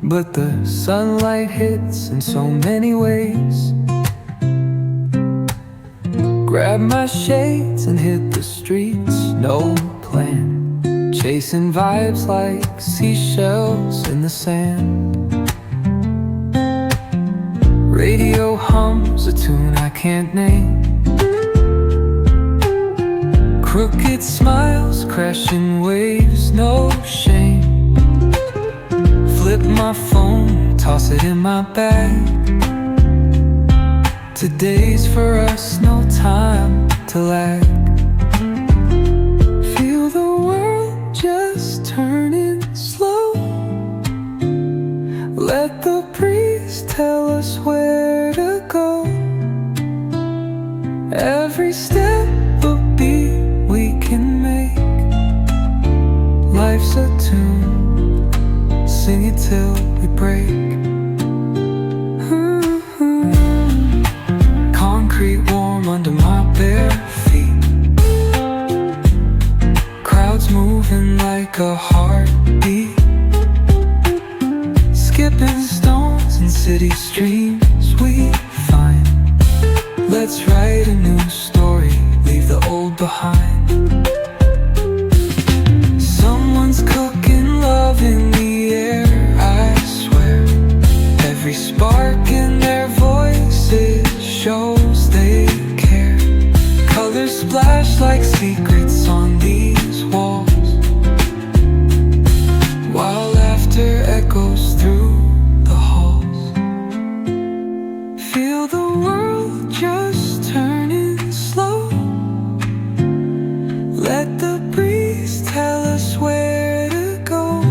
but the sunlight hits in so many ways. Grab my shades and hit the streets, no plan, chasing vibes like seashells in the sand. Radio hums a tune I can't name. Crooked smiles, crashing waves, no shame. Flip my phone, toss it in my bag. Today's for us, no time to lag. Feel the world just turning slow. Let the breeze tell us where to go. Every step a beat we can make. Life's a tune, sing it till we break. Concrete warm under my bare feet. Crowds moving like a heartbeat. Skipping stones in city streams we find. Let's write a new story, leave the old behind. Someone's cooking love in the air, I swear. Every spark in their voices shows they care. Colors splash like secrets on these walls, while laughter echoes through the halls. Feel the world just turning slow. Let the breeze tell us where to go.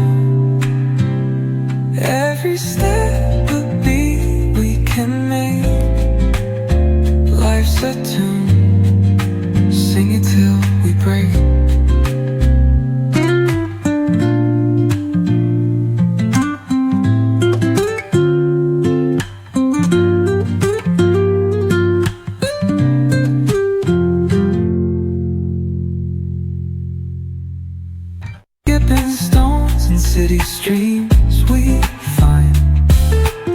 Every step a beat we can make. Life's a tune, sing it till we break. Skipping stones in city streams we find.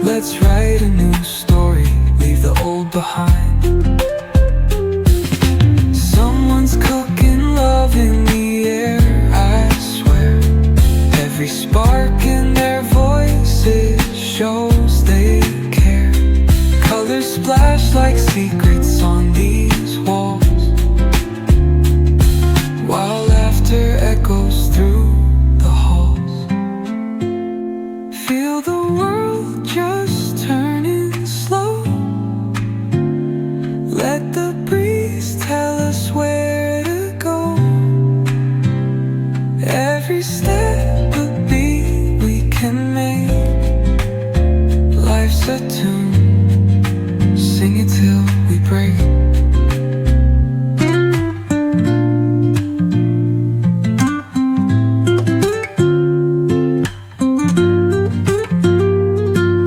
Let's write a new story, leave the old behind. Someone's cooking love in the air, I swear. Every spark in their voices shows they care. Colors splash like secrets